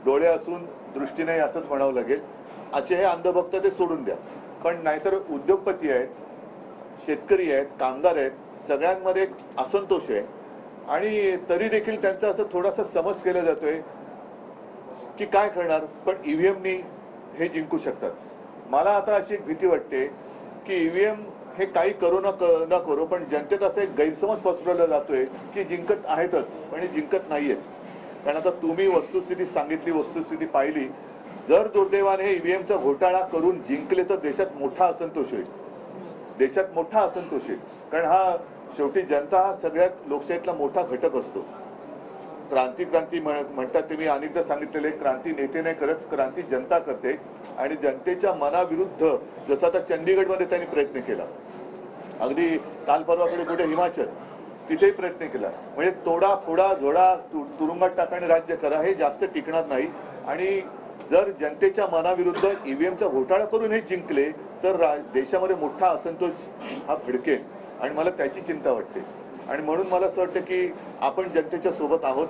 डोळे असून दृष्टी नाही असंच म्हणावं लागेल. असे हे अंधभक्त ते सोडून द्या. पण नाहीतर उद्योगपती आहेत, शेतकरी आहेत, कामगार आहेत, सगळ्यांमध्ये एक असंतोष आहे आणि तरी देखील त्यांचा असं थोडासा समज केला जातोय की काय करणार, पण ईव्हीएमनी हे जिंकू शकतात. मला आता अशी एक भीती वाटते की ईव्हीएम हे काही करू न करू, पण जनतेत असं एक गैरसमज पसरवला जातोय की जिंकत आहेतच पण जिंकत नाहीयेत. कारण आता तुम्ही वस्तुस्थिती सांगितली, वस्तुस्थिती पाहिली. जर दुर्दैवाने ईव्हीएमचा घोटाळा करून जिंकले तर देशात मोठा असंतोष होईल, देशात मोठा असंतोष येईल. कारण हा शेवटी जनता हा सगळ्यात लोकशाहीतला मोठा घटक असतो. क्रांती म्हणतात ते मी अनेकदा सांगितलेले, क्रांती नेते नाही करत, क्रांती जनता करते. आणि जनतेच्या मनाविरुद्ध जसं आता चंदीगडमध्ये त्यांनी प्रयत्न केला, अगदी काल परवाकडे कुठे हिमाचल तिथेही प्रयत्न केला. म्हणजे तोडा फोडा झोडा तुरुंगात टाकणे राज्य करा हे जास्त टिकणार नाही. आणि जर जनतेच्या मनाविरुद्ध ईव्हीएमचा घोटाळा करून हे जिंकले तर देशामध्ये मोठा असंतोष हा भडकेल आणि मला त्याची चिंता वाटते. आणि म्हणून मला असं वाटतं की आपण जनतेच्या सोबत आहोत,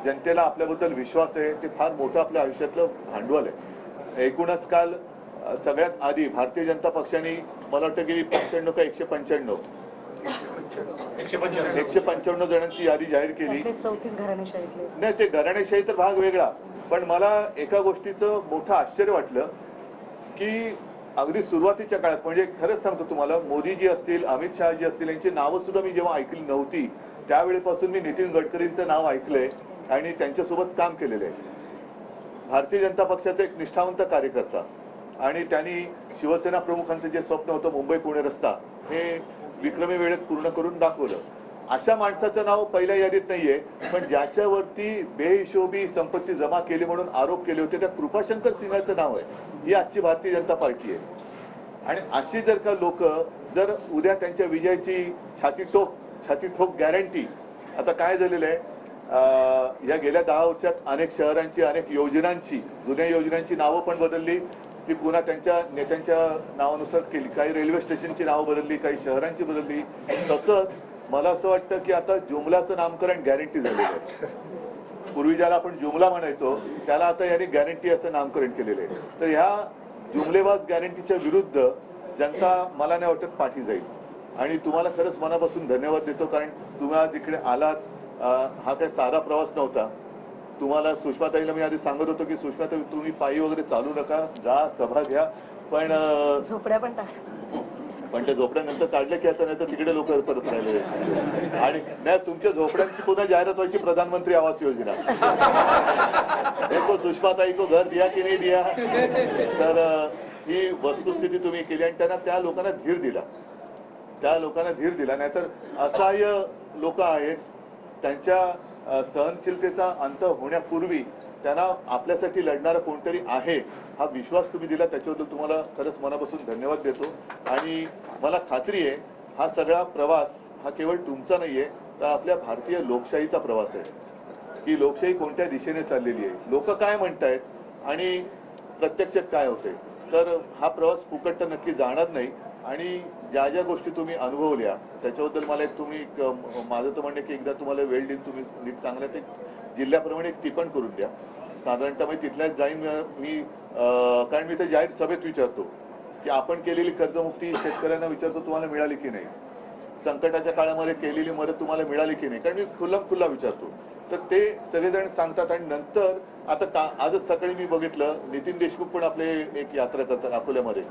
जनतेला आपल्याबद्दल विश्वास आहे, ते फार मोठं आपल्या आयुष्यातलं भांडवल आहे. एकूणच काल सगळ्यात आधी भारतीय जनता पक्षाने मला वाटतं की 95 का 155 जणांची यादी जाहीर केली. 34 घराणेशाहीतले नाही, ते घराणेशाही तर भाग वेगळा, पण मला एका गोष्टीचं मोठं आश्चर्य वाटलं की अगदी सुरुवातीच्या काळात, म्हणजे खरंच सांगतो तुम्हाला, मोदीजी असतील, अमित शहाजी असतील, यांची नावं सुद्धा मी जेव्हा ऐकली नव्हती त्यावेळेपासून मी नितीन गडकरींचं नाव ऐकलंय आणि त्यांच्यासोबत काम केलेलं आहे. भारतीय जनता पक्षाचा एक निष्ठावंत कार्यकर्ता आणि त्यांनी शिवसेना प्रमुखांचं जे स्वप्न होतं मुंबई पुणे रस्ता हे विक्रमी वेळेत पूर्ण करून दाखवलं. अशा माणसाचं नाव पहिल्या यादीत नाहीये, पण ज्याच्यावरती बेहिशोबी संपत्ती जमा केली म्हणून आरोप केले होते त्या कृपाशंकर सिंगाचं नाव आहे. ही आजची भारतीय जनता पार्टी आहे. आणि अशी जर का लोक जर उद्या त्यांच्या विजयाची छाती ठोक गॅरंटी, आता काय झालेलं आहे, या गेल्या 10 वर्षात अनेक शहरांची, अनेक योजनांची, जुन्या योजनांची नावं पण बदलली, ती पुन्हा त्यांच्या नेत्यांच्या नावानुसार केली. काही रेल्वे स्टेशनची नावं बदलली, काही शहरांची बदलली. तसंच मला असं वाटतं की आता जुमलाचं नामकरण गॅरंटी झालेलं आहे. पूर्वी ज्याला आपण जुमला म्हणायचो त्याला आता यांनी गॅरंटी असं नामकरण केलेलं आहे. तर ह्या जुमलेबाज गॅरंटीच्या विरुद्ध जनता मला नाही वाटत पाठी जाईल. आणि तुम्हाला खरंच मनापासून धन्यवाद देतो, कारण तुम्ही आज इकडे आलात. हा काही साधा प्रवास नव्हता. तुम्हाला सुषमाताईला मी आधी सांगत होतो की सुषमाताई तुम्ही पायी वगैरे चालू नका, जा सभा घ्या, पण झोपड्या पण टाक. पण त्या झोपड्यानंतर काढले की आता नाही तर तिकडे लोक परत राहिले. आणि नाही, तुमच्या झोपड्यांची पुन्हा जाहिरात व्हायची, प्रधानमंत्री आवास योजना. देखो सुषमाताई को घर दिया की नाही दिया. तर ही वस्तुस्थिती तुम्ही केली आणि त्यांना त्या लोकांना धीर दिला. नाहीतर असहाय्य लोक आहेत, त्यांच्या सहनशीलतेचा अंत होण्यापूर्वी त्यांना आपल्यासाठी लढणारा कोणतरी आहे हा विश्वास तुम्ही दिला, त्याच्याबद्दल तुम्हाला खरंच मनापासून धन्यवाद देतो. आणि मला खात्री आहे हा सगळा प्रवास हा केवळ तुमचा नाहीये, तर आपल्या भारतीय लोकशाहीचा प्रवास आहे. ही लोकशाही कोणत्या दिशेने चाललेली आहे, लोक काय म्हणतायत आणि प्रत्यक्षात काय होते. तर हा प्रवास फुकट तर नक्की जाणार नाही. आणि ज्या ज्या गोष्टी तुम्ही अनुभवल्या त्याच्याबद्दल मला एक तुम्ही माझं तर म्हणणं की एकदा तुम्हाला वेळ देईन, तुम्ही नीट चांगल्या ते जिल्ह्याप्रमाणे एक टिपण करून द्या. साधारणतः मी तिथल्याच जाईन मी, कारण मी ते जाहीर सभेत विचारतो की आपण केलेली कर्जमुक्ती शेतकऱ्यांना विचारतो तुम्हाला मिळाली की नाही, संकटाच्या काळामध्ये केलेली मदत तुम्हाला मिळाली की नाही, कारण मी खुल्ला विचारतो. तर ते सगळेजण सांगतात. आणि नंतर आता आजच सकाळी मी बघितलं नितीन देशमुख पण आपले एक यात्रा करतात अकोल्यामध्ये.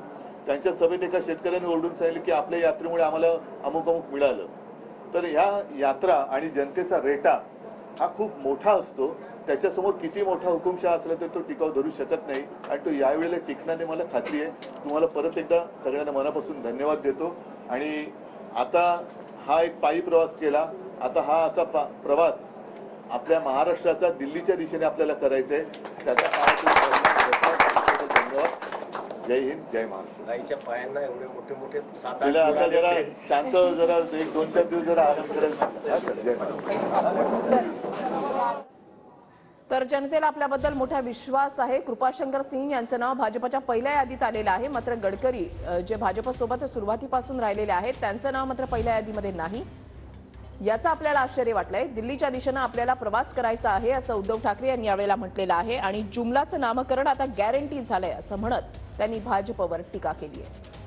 त्यांच्या सभेत एका शेतकऱ्यांनी ओरडून सांगितलं की आपल्या यात्रेमुळे आम्हाला अमुक मिळालं. तर ह्या यात्रा आणि जनतेचा रेटा हा खूप मोठा असतो. त्याच्यासमोर किती मोठा हुकुमशहा असला तर तो टिकाव धरू शकत नाही आणि तो यावेळेला टिकण्याने मला खात्री आहे. तुम्हाला परत एकदा सगळ्यांना मनापासून धन्यवाद देतो. आणि आता हा एक पायी प्रवास केला, आता हा असा प्रवास आपल्या महाराष्ट्राचा दिल्लीच्या दिशेने आपल्याला करायचा आहे. त्याचा धन्यवाद. जय हिंद, जय महाराष्ट्र. गाईच्या पायांना एवढे मोठे तिला आता जरा शांत, जरा 1-2-4 दिवस जरा आराम करायला. जय महाराष्ट्र. तर जनतेला आपल्याबद्दल मोठा विश्वास आहे. कृपाशंकर सिंग यांचं नाव भाजपच्या पहिल्या यादीत आलेलं आहे. मात्र गडकरी जे भाजपसोबत सुरुवातीपासून राहिलेले आहेत त्यांचं नाव मात्र पहिल्या यादीमध्ये नाही. याचं आपल्याला आश्चर्य वाटलंय. दिल्लीच्या दिशेनं आपल्याला प्रवास करायचा आहे असं उद्धव ठाकरे यांनी यावेळेला म्हटलेलं आहे आणि जुमलाचं नामकरण आता गॅरंटी झालंय असं म्हणत त्यांनी भाजपवर टीका केली आहे.